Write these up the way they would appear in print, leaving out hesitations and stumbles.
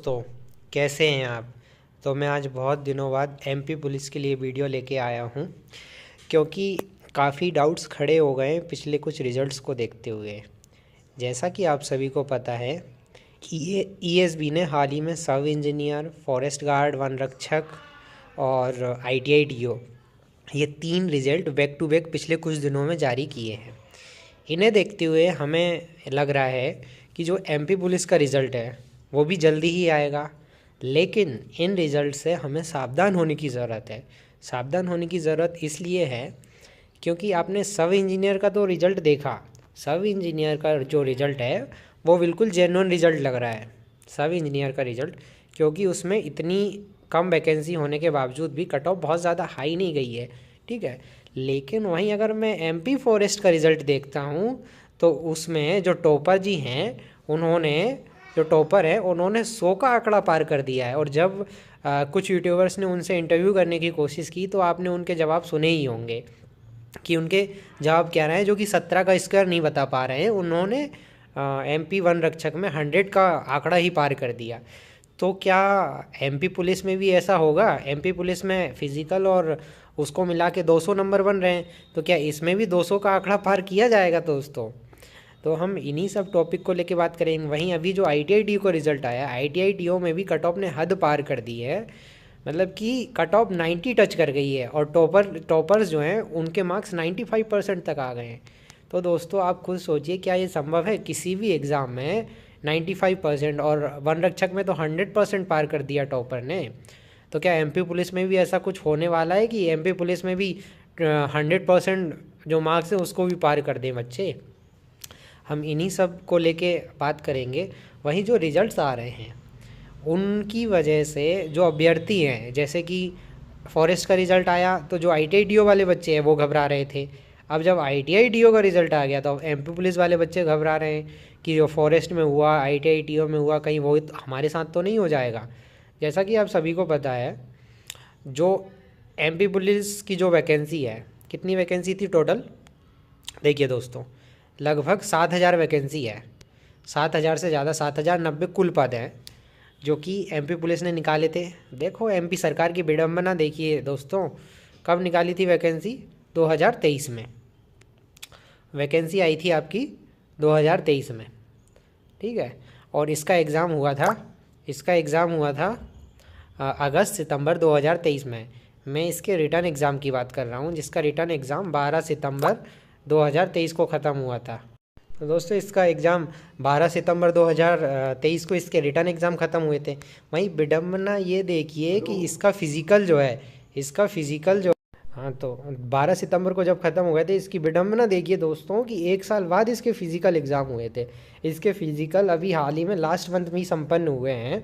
दोस्तों, कैसे हैं आप। तो मैं आज बहुत दिनों बाद एमपी पुलिस के लिए वीडियो लेके आया हूं, क्योंकि काफ़ी डाउट्स खड़े हो गए हैं पिछले कुछ रिजल्ट्स को देखते हुए। जैसा कि आप सभी को पता है, ईएसबी ने हाल ही में सब इंजीनियर, फॉरेस्ट गार्ड, वन रक्षक और आईटीआई डीओ, ये 3 रिजल्ट बैक टू बैक पिछले कुछ दिनों में जारी किए हैं। इन्हें देखते हुए हमें लग रहा है कि जो एमपी पुलिस का रिज़ल्ट है वो भी जल्दी ही आएगा। लेकिन इन रिज़ल्ट से हमें सावधान होने की ज़रूरत है। सावधान होने की ज़रूरत इसलिए है क्योंकि आपने सब इंजीनियर का तो रिज़ल्ट देखा। सब इंजीनियर का जो रिज़ल्ट है वो बिल्कुल जेन्युइन रिज़ल्ट लग रहा है, सब इंजीनियर का रिज़ल्ट, क्योंकि उसमें इतनी कम वैकेंसी होने के बावजूद भी कट ऑफ बहुत ज़्यादा हाई नहीं गई है। ठीक है, लेकिन वहीं अगर मैं एमपी फॉरेस्ट का रिज़ल्ट देखता हूँ तो उसमें जो टॉपर जी हैं उन्होंने जो टॉपर है उन्होंने 100 का आंकड़ा पार कर दिया है। और जब कुछ यूट्यूबर्स ने उनसे इंटरव्यू करने की कोशिश की तो आपने उनके जवाब सुने ही होंगे कि उनके जवाब क्या रहे हैं। जो कि 17 का स्क्वायर नहीं बता पा रहे हैं, उन्होंने एमपी वन रक्षक में 100 का आंकड़ा ही पार कर दिया। तो क्या एमपी पुलिस में भी ऐसा होगा? एमपी पुलिस में फिज़िकल और उसको मिला के 200 नंबर बन रहे हैं, तो क्या इसमें भी 200 का आंकड़ा पार किया जाएगा दोस्तों? तो हम इन्हीं सब टॉपिक को लेके बात करेंगे। वहीं अभी जो आईटीआई डीओ का रिज़ल्ट आया, आईटीआई डीओ में भी कट ऑफ ने हद पार कर दी है। मतलब कि कट ऑफ 90 टच कर गई है और टॉपर्स जो हैं उनके मार्क्स 95% तक आ गए हैं। तो दोस्तों आप खुद सोचिए, क्या ये संभव है किसी भी एग्ज़ाम में 95%, और वन रक्षक में तो 100% पार कर दिया टॉपर ने। तो क्या एमपी पुलिस में भी ऐसा कुछ होने वाला है कि एमपी पुलिस में भी 100% जो मार्क्स है उसको भी पार कर दें बच्चे? हम इन्हीं सब को लेके बात करेंगे। वहीं जो रिजल्ट्स आ रहे हैं उनकी वजह से जो अभ्यर्थी हैं, जैसे कि फॉरेस्ट का रिज़ल्ट आया तो जो आईटीआई डीओ वाले बच्चे हैं वो घबरा रहे थे। अब जब आईटीआई डीओ का रिज़ल्ट आ गया तो एमपी पुलिस वाले बच्चे घबरा रहे हैं कि जो फॉरेस्ट में हुआ, आईटीआई डीओ में हुआ, कहीं वो हमारे साथ तो नहीं हो जाएगा। जैसा कि आप सभी को पता है, जो एमपी पुलिस की जो वैकेंसी है, कितनी वैकेंसी थी टोटल? देखिए दोस्तों, लगभग 7,000 वैकेंसी है। 7,000 से ज़्यादा, 7,090 कुल पद हैं जो कि एमपी पुलिस ने निकाले थे। देखो एमपी सरकार की विडम्बना देखिए दोस्तों, कब निकाली थी वैकेंसी? 2023 में वैकेंसी आई थी आपकी, 2023 में। ठीक है, और इसका एग्ज़ाम हुआ था अगस्त सितंबर 2023 में। मैं इसके रिटर्न एग्ज़ाम की बात कर रहा हूँ, जिसका रिटर्न एग्ज़ाम 12 सितंबर 2023 को ख़त्म हुआ था। तो दोस्तों इसका एग्ज़ाम 12 सितंबर 2023 को इसके रिटर्न एग्ज़ाम ख़त्म हुए थे। वहीं विडम्बना ये देखिए कि इसका फ़िज़िकल जो है, हाँ, तो 12 सितंबर को जब ख़त्म हुए थे, इसकी विडम्बना देखिए दोस्तों कि 1 साल बाद इसके फ़िज़िकल एग्ज़ाम हुए थे। इसके फ़िज़िकल अभी हाल ही में लास्ट मंथ में ही संपन्न हुए हैं,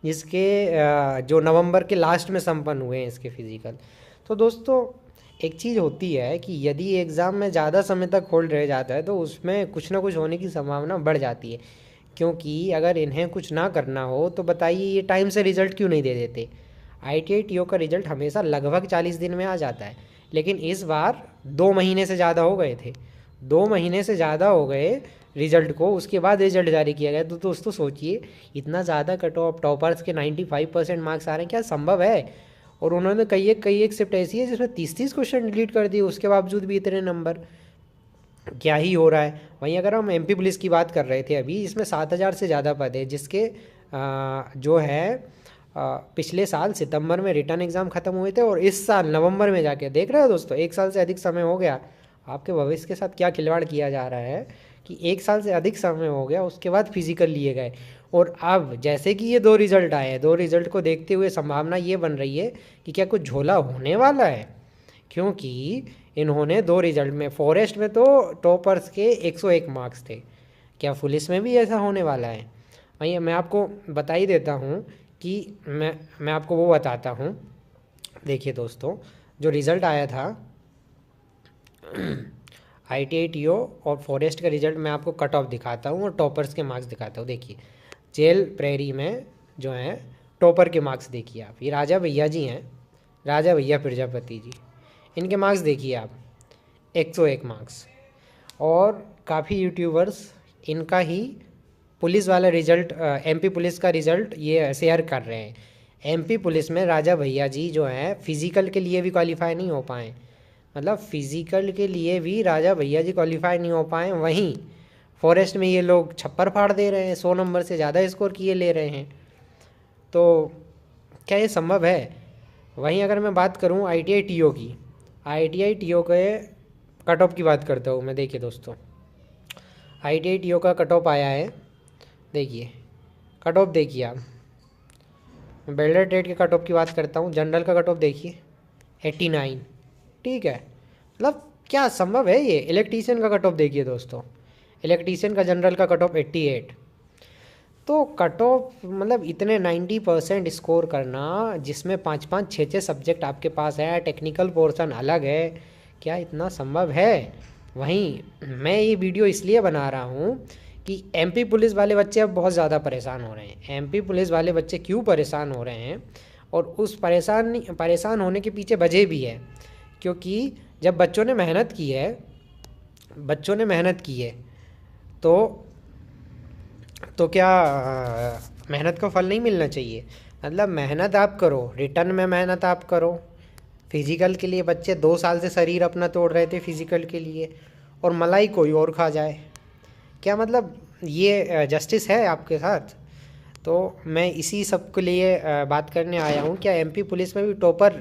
जिसके जो नवंबर के लास्ट में संपन्न हुए हैं इसके फ़िज़िकल। तो दोस्तों एक चीज़ होती है कि यदि एग्ज़ाम में ज़्यादा समय तक होल्ड रह जाता है तो उसमें कुछ ना कुछ होने की संभावना बढ़ जाती है। क्योंकि अगर इन्हें कुछ ना करना हो तो बताइए ये टाइम से रिज़ल्ट क्यों नहीं दे देते? आईटीआई टीओ का रिज़ल्ट हमेशा लगभग 40 दिन में आ जाता है, लेकिन इस बार 2 महीने से ज़्यादा हो गए थे। 2 महीने से ज़्यादा हो गए रिज़ल्ट को, उसके बाद रिज़ल्ट जारी किया गया। तो दोस्तों सोचिए, इतना ज़्यादा कट ऑफ, टॉपर्स के 95% मार्क्स आ रहे हैं, क्या संभव है? और उन्होंने कई एक शिफ्ट ऐसी है जिसमें 30-30 क्वेश्चन डिलीट कर दिए, उसके बावजूद भी इतने नंबर। क्या ही हो रहा है? वहीं अगर हम एमपी पुलिस की बात कर रहे थे अभी, इसमें 7,000 से ज़्यादा पद है, जिसके जो है पिछले साल सितंबर में रिटर्न एग्ज़ाम ख़त्म हुए थे और इस साल नवंबर में जाके, देख रहे हो दोस्तों, 1 साल से अधिक समय हो गया। आपके भविष्य के साथ क्या खिलवाड़ किया जा रहा है कि 1 साल से अधिक समय हो गया, उसके बाद फिजिकल लिए गए। और अब जैसे कि ये 2 रिज़ल्ट आए हैं, 2 रिज़ल्ट को देखते हुए संभावना ये बन रही है कि क्या कुछ झोला होने वाला है। क्योंकि इन्होंने 2 रिज़ल्ट में, फॉरेस्ट में तो टॉपर्स के 101 मार्क्स थे, क्या पुलिस में भी ऐसा होने वाला है? वहीं मैं आपको बता ही देता हूँ कि मैं आपको वो बताता हूँ। देखिए दोस्तों, जो रिज़ल्ट आया था आईटीआई टीओ और फॉरेस्ट का रिज़ल्ट, मैं आपको कट ऑफ दिखाता हूँ और टॉपर्स के मार्क्स दिखाता हूँ। देखिए जेल प्रेरी में जो हैं टॉपर के मार्क्स देखिए आप, ये राजा भैया जी हैं, राजा भैया प्रजापति जी, इनके मार्क्स देखिए आप, 101 मार्क्स। और काफ़ी यूट्यूबर्स इनका ही पुलिस वाला रिजल्ट, एमपी पुलिस का रिजल्ट ये शेयर कर रहे हैं। एमपी पुलिस में राजा भैया जी जो हैं फिज़िकल के लिए भी क्वालिफाई नहीं हो पाए, मतलब फिज़िकल के लिए भी राजा भैया जी क्वालिफाई नहीं हो पाए। वहीं फॉरेस्ट में ये लोग छप्पर फाड़ दे रहे हैं, 100 नंबर से ज़्यादा स्कोर किए ले रहे हैं। तो क्या ये संभव है? वहीं अगर मैं बात करूं आईटीआई टीओ की, आईटीआई टीओ के कट ऑफ की बात करता हूं मैं। देखिए दोस्तों, आईटीआई टीओ का कट ऑफ आया है, देखिए कट ऑफ देखिए आप। मैं बेल्डर ट्रेड के कट ऑफ की बात करता हूँ, जनरल का कट ऑफ देखिए 89, ठीक है। मतलब क्या संभव है ये? इलेक्ट्रीशियन का कट ऑफ देखिए दोस्तों, इलेक्ट्रीशियन का जनरल का कट ऑफ 88। तो कट ऑफ मतलब इतने 90% स्कोर करना, जिसमें 5-5 6-6 सब्जेक्ट आपके पास है, टेक्निकल पोर्शन अलग है, क्या इतना संभव है? वहीं मैं ये वीडियो इसलिए बना रहा हूँ कि एमपी पुलिस वाले बच्चे अब बहुत ज़्यादा परेशान हो रहे हैं। एमपी पुलिस वाले बच्चे क्यों परेशान हो रहे हैं, और उस परेशान होने के पीछे वजह भी है, क्योंकि जब बच्चों ने मेहनत की है, तो क्या मेहनत का फल नहीं मिलना चाहिए? मतलब मेहनत आप करो, रिटर्न में मेहनत आप करो। फिज़िकल के लिए बच्चे 2 साल से शरीर अपना तोड़ रहे थे फिज़िकल के लिए, और मलाई कोई और खा जाए, क्या मतलब ये जस्टिस है आपके साथ? तो मैं इसी सब के लिए बात करने आया हूँ। क्या एमपी पुलिस में भी टॉपर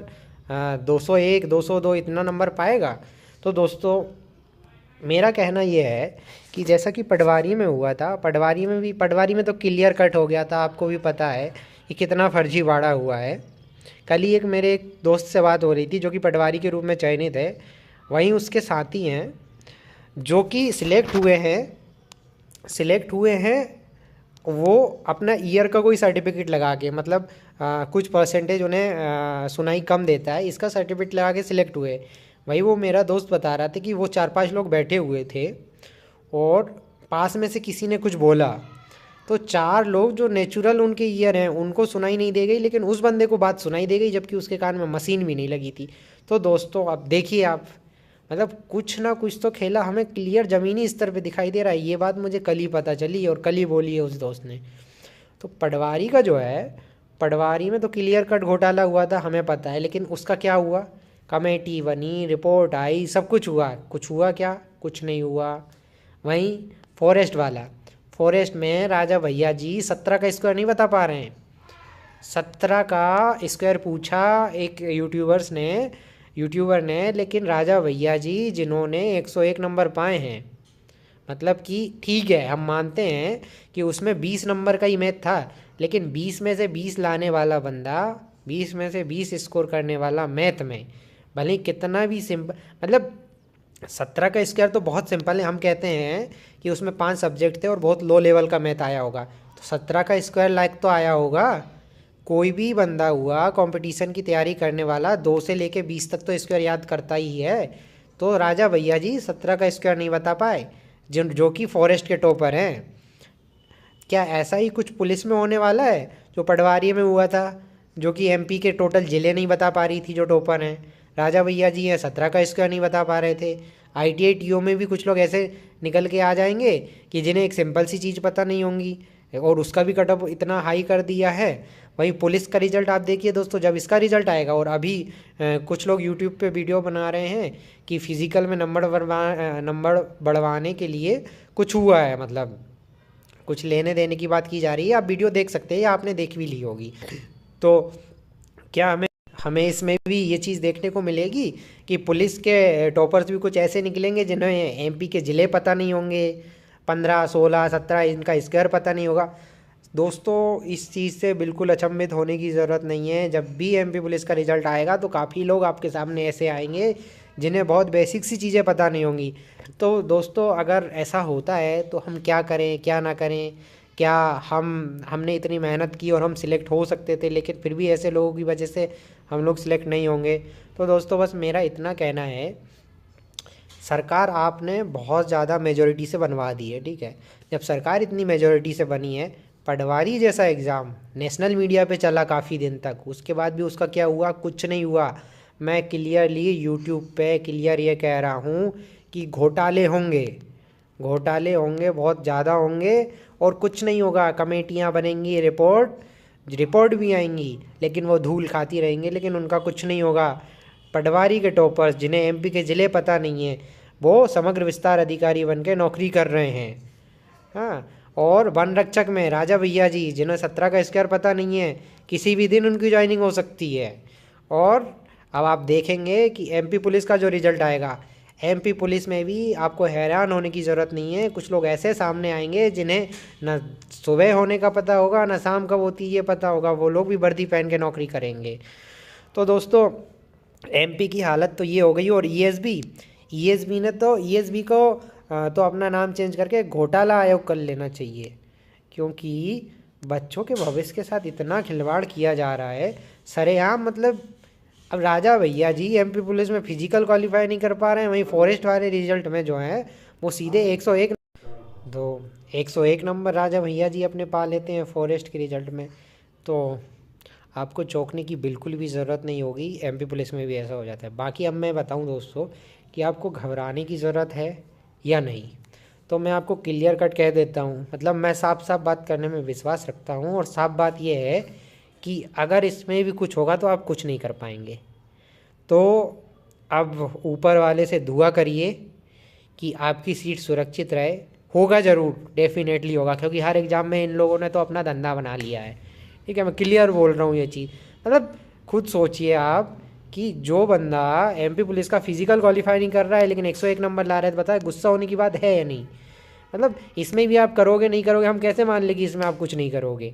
201 202 इतना नंबर पाएगा? तो दोस्तों मेरा कहना ये है कि जैसा कि पटवारी में हुआ था, पटवारी में तो क्लियर कट हो गया था, आपको भी पता है कि कितना फर्जीवाड़ा हुआ है। कल ही मेरे एक दोस्त से बात हो रही थी जो कि पटवारी के रूप में चयनित है, वहीं उसके साथी हैं जो कि सिलेक्ट हुए हैं, वो अपना ईयर का कोई सर्टिफिकेट लगा के, मतलब कुछ परसेंटेज उन्हें सुनाई कम देता है, इसका सर्टिफिकेट लगा के सिलेक्ट हुए। वही वो मेरा दोस्त बता रहा था कि वो 4-5 लोग बैठे हुए थे और पास में से किसी ने कुछ बोला, तो 4 लोग जो नेचुरल उनके ईयर हैं उनको सुनाई नहीं दे गई, लेकिन उस बंदे को बात सुनाई दे गई, जबकि उसके कान में मशीन भी नहीं लगी थी। तो दोस्तों अब देखिए आप, मतलब कुछ ना कुछ तो खेला हमें क्लियर ज़मीनी स्तर पे दिखाई दे रहा है। ये बात मुझे कल ही पता चली और कल ही बोली है उस दोस्त ने। तो पटवारी का जो है, पटवारी में तो क्लियर कट घोटाला हुआ था, हमें पता है, लेकिन उसका क्या हुआ? कमेटी बनी, रिपोर्ट आई, सब कुछ हुआ, कुछ हुआ क्या? कुछ नहीं हुआ। वहीं फॉरेस्ट में राजा भैया जी 17 का स्क्वायर नहीं बता पा रहे हैं। 17 का स्क्वायर पूछा एक यूट्यूबर ने, लेकिन राजा भैया जी जिन्होंने 101 नंबर पाए हैं, मतलब कि ठीक है हम मानते हैं कि उसमें 20 नंबर का ही मैथ था, लेकिन 20 में से 20 लाने वाला बंदा, 20 में से 20 स्कोर करने वाला मैथ में, भले कितना भी सिंपल, मतलब 17 का स्क्वायर तो बहुत सिंपल है, हम कहते हैं कि उसमें 5 सब्जेक्ट थे और बहुत लो लेवल का मैथ आया होगा, तो 17 का स्क्वायर लायक तो आया होगा। कोई भी बंदा हुआ कंपटीशन की तैयारी करने वाला 2 से लेके 20 तक तो स्क्वायर याद करता ही है। तो राजा भैया जी 17 का स्क्वायर नहीं बता पाए, जो कि फॉरेस्ट के टॉपर हैं। क्या ऐसा ही कुछ पुलिस में होने वाला है जो पटवारी में हुआ था, जो कि एमपी के टोटल ज़िले नहीं बता पा रही थी जो टॉपर हैं? राजा भैया जी हैं 17 का स्क्वायर नहीं बता पा रहे थे। आईटीआई टीओ में भी कुछ लोग ऐसे निकल के आ जाएंगे कि जिन्हें एक सिंपल सी चीज़ पता नहीं होंगी, और उसका भी कट ऑफ इतना हाई कर दिया है। वहीं पुलिस का रिजल्ट आप देखिए दोस्तों, जब इसका रिजल्ट आएगा, और अभी कुछ लोग यूट्यूब पे वीडियो बना रहे हैं कि फिज़िकल में नंबर बढ़वाने के लिए कुछ हुआ है, मतलब कुछ लेने देने की बात की जा रही है। आप वीडियो देख सकते हैं या आपने देख भी ली होगी। तो क्या हमें इसमें भी ये चीज़ देखने को मिलेगी कि पुलिस के टॉपर्स भी कुछ ऐसे निकलेंगे जिन्हें एमपी के ज़िले पता नहीं होंगे, 15 16 17 इनका स्क्वायर पता नहीं होगा। दोस्तों इस चीज़ से बिल्कुल अचंभित होने की ज़रूरत नहीं है। जब भी एमपी पुलिस का रिज़ल्ट आएगा तो काफ़ी लोग आपके सामने ऐसे आएंगे जिन्हें बहुत बेसिक सी चीज़ें पता नहीं होंगी। तो दोस्तों अगर ऐसा होता है तो हम क्या करें क्या ना करें? क्या हमने इतनी मेहनत की और हम सिलेक्ट हो सकते थे, लेकिन फिर भी ऐसे लोगों की वजह से हम लोग सिलेक्ट नहीं होंगे? तो दोस्तों बस मेरा इतना कहना है, सरकार आपने बहुत ज़्यादा मेजॉरिटी से बनवा दी है, ठीक है। जब सरकार इतनी मेजॉरिटी से बनी है, पटवारी जैसा एग्ज़ाम नेशनल मीडिया पे चला काफ़ी दिन तक, उसके बाद भी उसका क्या हुआ? कुछ नहीं हुआ। मैं क्लियरली यूट्यूब पे क्लियर ये कह रहा हूँ कि घोटाले होंगे, बहुत ज़्यादा होंगे, और कुछ नहीं होगा। कमेटियाँ बनेंगी, रिपोर्ट भी आएंगी, लेकिन वो धूल खाती रहेंगी, लेकिन उनका कुछ नहीं होगा। पटवारी के टॉपर्स जिन्हें एमपी के ज़िले पता नहीं है, वो समग्र विस्तार अधिकारी बन के नौकरी कर रहे हैं। हाँ, और वन रक्षक में राजा भैया जी जिन्हें 17 का स्क्वायर पता नहीं है, किसी भी दिन उनकी ज्वाइनिंग हो सकती है। और अब आप देखेंगे कि एमपी पुलिस का जो रिजल्ट आएगा, एमपी पुलिस में भी आपको हैरान होने की ज़रूरत नहीं है। कुछ लोग ऐसे सामने आएंगे जिन्हें न सुबह होने का पता होगा, न शाम कब होती है ये पता होगा, वो लोग भी वर्दी पहन के नौकरी करेंगे। तो दोस्तों, एमपी की हालत तो ये हो गई। और ईएसबी ने तो ईएसबी को तो अपना नाम चेंज करके घोटाला आयोग कर लेना चाहिए, क्योंकि बच्चों के भविष्य के साथ इतना खिलवाड़ किया जा रहा है सरेआम। मतलब अब राजा भैया जी एमपी पुलिस में फिजिकल क्वालिफाई नहीं कर पा रहे हैं, वहीं फॉरेस्ट वाले रिजल्ट में जो है वो सीधे 101 नंबर राजा भैया जी अपने पा लेते हैं फॉरेस्ट के रिजल्ट में। तो आपको चौंकने की बिल्कुल भी ज़रूरत नहीं होगी, एमपी पुलिस में भी ऐसा हो जाता है। बाकी अब मैं बताऊं दोस्तों कि आपको घबराने की ज़रूरत है या नहीं, तो मैं आपको क्लियर कट कह देता हूं। मतलब मैं साफ साफ बात करने में विश्वास रखता हूं, और साफ बात यह है कि अगर इसमें भी कुछ होगा तो आप कुछ नहीं कर पाएंगे। तो अब ऊपर वाले से दुआ करिए कि आपकी सीट सुरक्षित रहे। होगा ज़रूर, डेफिनेटली होगा, क्योंकि हर एग्ज़ाम में इन लोगों ने तो अपना धंधा बना लिया है। ठीक है, मैं क्लियर बोल रहा हूँ ये चीज़। मतलब खुद सोचिए आप कि जो बंदा एमपी पुलिस का फिजिकल क्वालिफाई नहीं कर रहा है लेकिन 101 नंबर ला रहा है, बताए गुस्सा होने की बात है या नहीं। मतलब इसमें भी आप करोगे नहीं करोगे, हम कैसे मान लें कि इसमें आप कुछ नहीं करोगे।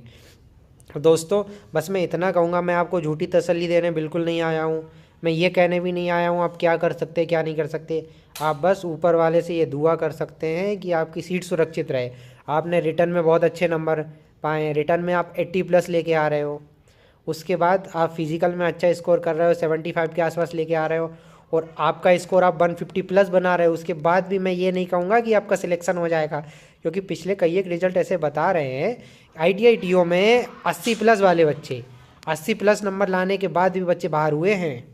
दोस्तों, बस मैं इतना कहूँगा, मैं आपको झूठी तसल्ली देने बिल्कुल नहीं आया हूँ। मैं ये कहने भी नहीं आया हूँ आप क्या कर सकते क्या नहीं कर सकते। आप बस ऊपर वाले से ये दुआ कर सकते हैं कि आपकी सीट सुरक्षित रहे। आपने रिटर्न में बहुत अच्छे नंबर पाए हैं, रिटर्न में आप 80+ लेके आ रहे हो। उसके बाद आप फिज़िकल में अच्छा स्कोर कर रहे हो, 75 के आसपास लेके आ रहे हो, और आपका स्कोर आप 150+ बना रहे हो। उसके बाद भी मैं ये नहीं कहूँगा कि आपका सिलेक्शन हो जाएगा, क्योंकि पिछले कई एक रिजल्ट ऐसे बता रहे हैं ITI TO में 80+ वाले बच्चे, 80+ नंबर लाने के बाद भी बच्चे बाहर हुए हैं।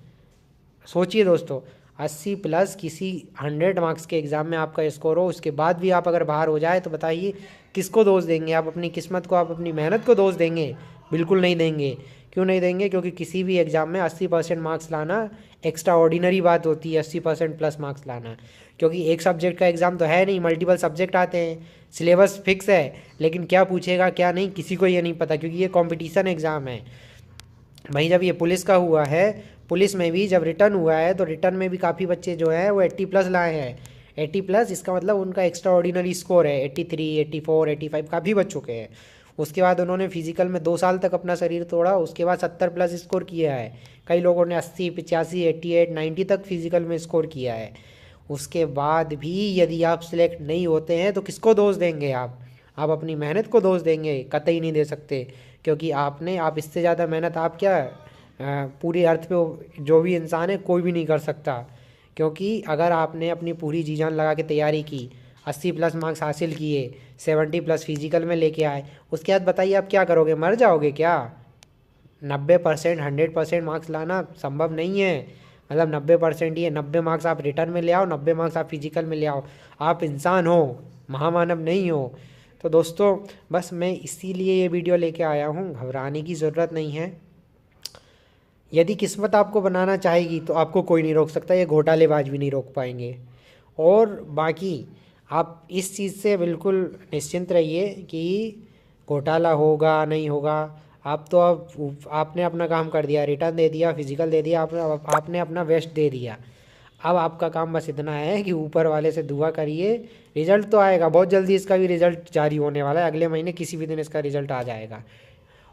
सोचिए दोस्तों, 80+ किसी 100 मार्क्स के एग्ज़ाम में आपका स्कोर हो, उसके बाद भी आप अगर बाहर हो जाए तो बताइए किसको दोष देंगे आप? अपनी किस्मत को, आप अपनी मेहनत को दोष देंगे? बिल्कुल नहीं देंगे। क्यों नहीं देंगे? क्योंकि किसी भी एग्ज़ाम में 80% मार्क्स लाना एक्स्ट्रा ऑर्डिनरी बात होती है, 80%+ मार्क्स लाना। क्योंकि एक सब्जेक्ट का एग्ज़ाम तो है नहीं, मल्टीपल सब्जेक्ट आते हैं, सिलेबस फिक्स है, लेकिन क्या पूछेगा क्या नहीं किसी को ये नहीं पता, क्योंकि ये कॉम्पिटिशन एग्ज़ाम है। वहीं जब ये पुलिस का हुआ है, पुलिस में भी जब रिटर्न हुआ है तो रिटर्न में भी काफ़ी बच्चे जो हैं वो 80+ लाए हैं। 80+, इसका मतलब उनका एक्स्ट्रा ऑर्डिनरी स्कोर है 83, 84, 85 काफ़ी बच्चों के हैं। उसके बाद उन्होंने फिजिकल में 2 साल तक अपना शरीर तोड़ा, उसके बाद 70+ स्कोर किया है। कई लोगों ने 80, 85, 88, 90 तक फिजिकल में स्कोर किया है। उसके बाद भी यदि आप सिलेक्ट नहीं होते हैं तो किसको दोष देंगे आप अपनी मेहनत को दोष देंगे? कतई नहीं दे सकते, क्योंकि आप इससे ज़्यादा मेहनत आप क्या पूरी अर्थ पे जो भी इंसान है कोई भी नहीं कर सकता। क्योंकि अगर आपने अपनी पूरी जी जान लगा के तैयारी की, 80+ मार्क्स हासिल किए, 70+ फिजिकल में लेके आए, उसके बाद बताइए आप क्या करोगे? मर जाओगे क्या? 90%, 100% मार्क्स लाना संभव नहीं है। मतलब 90% ये 90 मार्क्स आप रिटर्न में ले आओ, 90 मार्क्स आप फिजिकल में ले आओ। आप इंसान हो, महामानव नहीं हो। तो दोस्तों, बस मैं इसीलिए ये वीडियो लेके आया हूँ। घबराने की ज़रूरत नहीं है। यदि किस्मत आपको बनाना चाहेगी तो आपको कोई नहीं रोक सकता, ये घोटालेबाज भी नहीं रोक पाएंगे। और बाकी आप इस चीज़ से बिल्कुल निश्चिंत रहिए कि घोटाला होगा नहीं होगा। आप तो अब आपने अपना काम कर दिया, रिटर्न दे दिया, फिजिकल दे दिया, आपने अपना बेस्ट दे दिया। अब आपका काम बस इतना है कि ऊपर वाले से दुआ करिए। रिज़ल्ट तो आएगा बहुत जल्दी, इसका भी रिज़ल्ट जारी होने वाला है, अगले महीने किसी भी दिन इसका रिज़ल्ट आ जाएगा।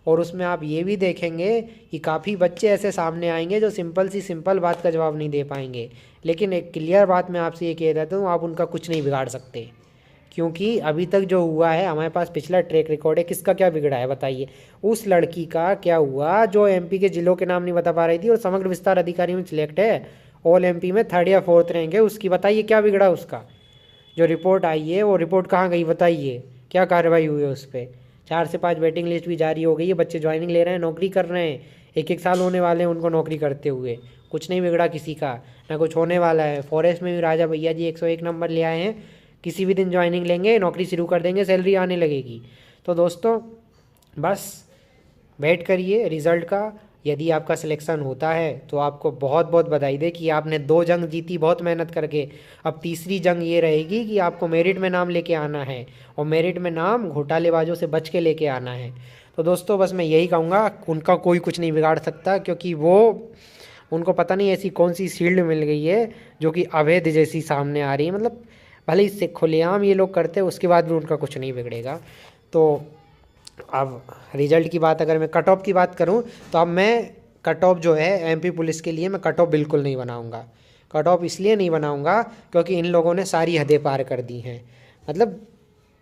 और उसमें आप ये भी देखेंगे कि काफ़ी बच्चे ऐसे सामने आएंगे जो सिंपल बात का जवाब नहीं दे पाएंगे। लेकिन एक क्लियर बात मैं आपसे ये कह देता हूँ, आप उनका कुछ नहीं बिगाड़ सकते, क्योंकि अभी तक जो हुआ है हमारे पास पिछला ट्रैक रिकॉर्ड है। किसका क्या बिगड़ा है बताइए? उस लड़की का क्या हुआ जो एमपी के ज़िलों के नाम नहीं बता पा रही थी और समग्र विस्तार अधिकारी में सिलेक्ट है, ऑल एमपी में 3rd या 4th रैंक है उसकी। बताइए क्या बिगड़ा उसका? जो रिपोर्ट आई है वो रिपोर्ट कहाँ गई बताइए? क्या कार्रवाई हुई है उस पर? 4 से 5 वेटिंग लिस्ट भी जारी हो गई है, बच्चे ज्वाइनिंग ले रहे हैं, नौकरी कर रहे हैं। 1-1 साल होने वाले हैं उनको नौकरी करते हुए। कुछ नहीं बिगड़ा किसी का, ना कुछ होने वाला है। फॉरेस्ट में भी राजा भैया जी 101 नंबर ले आए हैं, किसी भी दिन ज्वाइनिंग लेंगे, नौकरी शुरू कर देंगे, सैलरी आने लगेगी। तो दोस्तों बस वेट करिए रिज़ल्ट का। यदि आपका सिलेक्शन होता है तो आपको बहुत बहुत बधाई दे कि आपने 2 जंग जीती बहुत मेहनत करके। अब तीसरी जंग ये रहेगी कि आपको मेरिट में नाम लेके आना है, और मेरिट में नाम घोटालेबाजों से बच के लेके आना है। तो दोस्तों बस मैं यही कहूँगा, उनका कोई कुछ नहीं बिगाड़ सकता, क्योंकि वो उनको पता नहीं ऐसी कौन सी शील्ड मिल गई है जो कि अवैध जैसी सामने आ रही है। मतलब भले इससे खुलेआम ये लोग करते हैं, उसके बाद भी उनका कुछ नहीं बिगड़ेगा। तो अब रिज़ल्ट की बात, अगर मैं कट ऑफ की बात करूं तो अब मैं कट ऑफ जो है एमपी पुलिस के लिए मैं कट ऑफ बिल्कुल नहीं बनाऊंगा। कट ऑफ इसलिए नहीं बनाऊंगा क्योंकि इन लोगों ने सारी हदें पार कर दी हैं। मतलब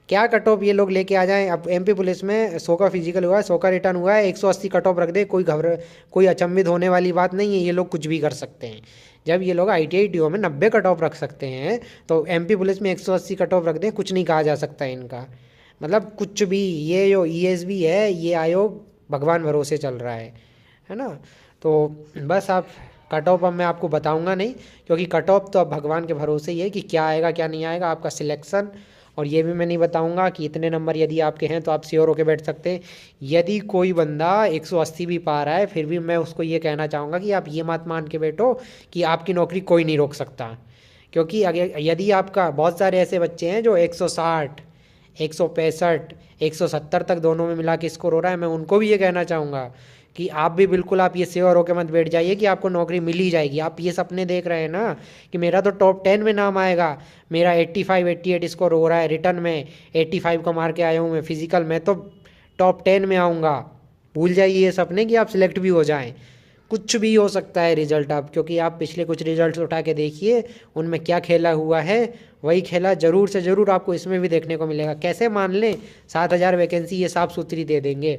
क्या कट ऑफ ये लोग लेके आ जाएं। अब एमपी पुलिस में 100 का फिजिकल हुआ है, 100 का रिटर्न हुआ है, 180 कट ऑफ रख दे, कोई अचंभित होने वाली बात नहीं है। ये लोग कुछ भी कर सकते हैं। जब ये लोग ITI TO में 90 कट ऑफ रख सकते हैं तो एमपी पुलिस में 180 कट ऑफ रख दें, कुछ नहीं कहा जा सकता है इनका। मतलब कुछ भी, ये जो ESB है ये आयोग भगवान भरोसे चल रहा है ना। तो बस आप कट ऑफ अब मैं आपको बताऊंगा नहीं, क्योंकि कट ऑफ तो अब भगवान के भरोसे ही है कि क्या आएगा क्या नहीं आएगा आपका सिलेक्शन। और ये भी मैं नहीं बताऊंगा कि इतने नंबर यदि आपके हैं तो आप श्योर होकर बैठ सकते हैं। यदि कोई बंदा 180 भी पा रहा है फिर भी मैं उसको ये कहना चाहूँगा कि आप ये मत मान के बैठो कि आपकी नौकरी कोई नहीं रोक सकता। क्योंकि अगर यदि आपका, बहुत सारे ऐसे बच्चे हैं जो 160, 165, 170 तक दोनों में मिला के स्कोर हो रहा है, मैं उनको भी ये कहना चाहूँगा कि आप भी बिल्कुल आप ये श्योर होकर मत बैठ जाइए कि आपको नौकरी मिल ही जाएगी। आप ये सपने देख रहे हैं ना कि मेरा तो टॉप 10 में नाम आएगा, मेरा 85, 88 स्कोर हो रहा है, रिटर्न में 85 का मार के आया हूँ मैं, फिजिकल में तो टॉप 10 में आऊँगा। भूल जाइए ये सपने कि आप सिलेक्ट भी हो जाएं। कुछ भी हो सकता है रिजल्ट आप, क्योंकि आप पिछले कुछ रिजल्ट्स उठा के देखिए उनमें क्या खेला हुआ है, वही खेला ज़रूर से ज़रूर आपको इसमें भी देखने को मिलेगा। कैसे मान लें 7,000 वैकेंसी ये साफ सुथरी दे देंगे।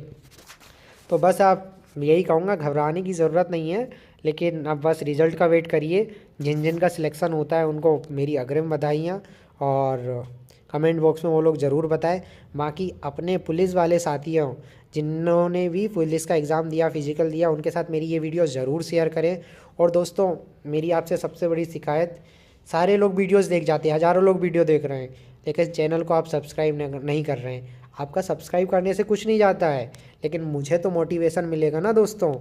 तो बस आप यही कहूँगा, घबराने की ज़रूरत नहीं है, लेकिन अब बस रिज़ल्ट का वेट करिए। जिन जिन का सिलेक्शन होता है उनको मेरी अग्रिम बधाइयाँ, और कमेंट बॉक्स में वो लोग ज़रूर बताएं। बाकी अपने पुलिस वाले साथियों जिन्होंने भी पुलिस का एग्ज़ाम दिया, फिजिकल दिया, उनके साथ मेरी ये वीडियो ज़रूर शेयर करें। और दोस्तों मेरी आपसे सबसे बड़ी शिकायत, सारे लोग वीडियोस देख जाते हैं, हज़ारों लोग वीडियो देख रहे हैं, लेकिन चैनल को आप सब्सक्राइब नहीं कर रहे हैं। आपका सब्सक्राइब करने से कुछ नहीं जाता है, लेकिन मुझे तो मोटिवेशन मिलेगा ना दोस्तों।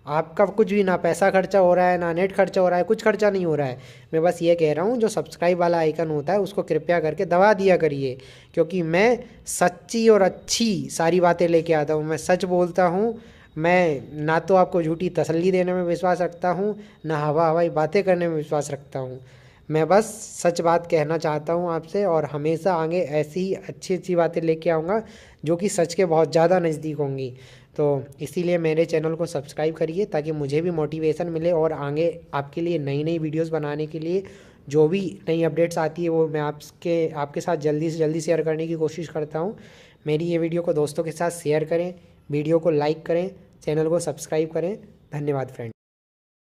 आपका कुछ भी, ना पैसा खर्चा हो रहा है, ना नेट खर्चा हो रहा है, कुछ खर्चा नहीं हो रहा है। मैं बस ये कह रहा हूँ जो सब्सक्राइब वाला आइकन होता है उसको कृपया करके दबा दिया करिए, क्योंकि मैं सच्ची और अच्छी सारी बातें लेके आता हूँ। मैं सच बोलता हूँ। मैं ना तो आपको झूठी तसल्ली देने में विश्वास रखता हूँ, ना हवाई बातें करने में विश्वास रखता हूँ। मैं बस सच बात कहना चाहता हूँ आपसे, और हमेशा आगे ऐसी ही अच्छी अच्छी बातें लेके आऊँगा जो कि सच के बहुत ज़्यादा नज़दीक होंगी। तो इसीलिए मेरे चैनल को सब्सक्राइब करिए ताकि मुझे भी मोटिवेशन मिले, और आगे आपके लिए नई नई वीडियोस बनाने के लिए जो भी नई अपडेट्स आती है वो मैं आपके साथ जल्दी से जल्दी शेयर करने की कोशिश करता हूँ। मेरी ये वीडियो को दोस्तों के साथ शेयर करें, वीडियो को लाइक करें, चैनल को सब्सक्राइब करें। धन्यवाद फ्रेंड।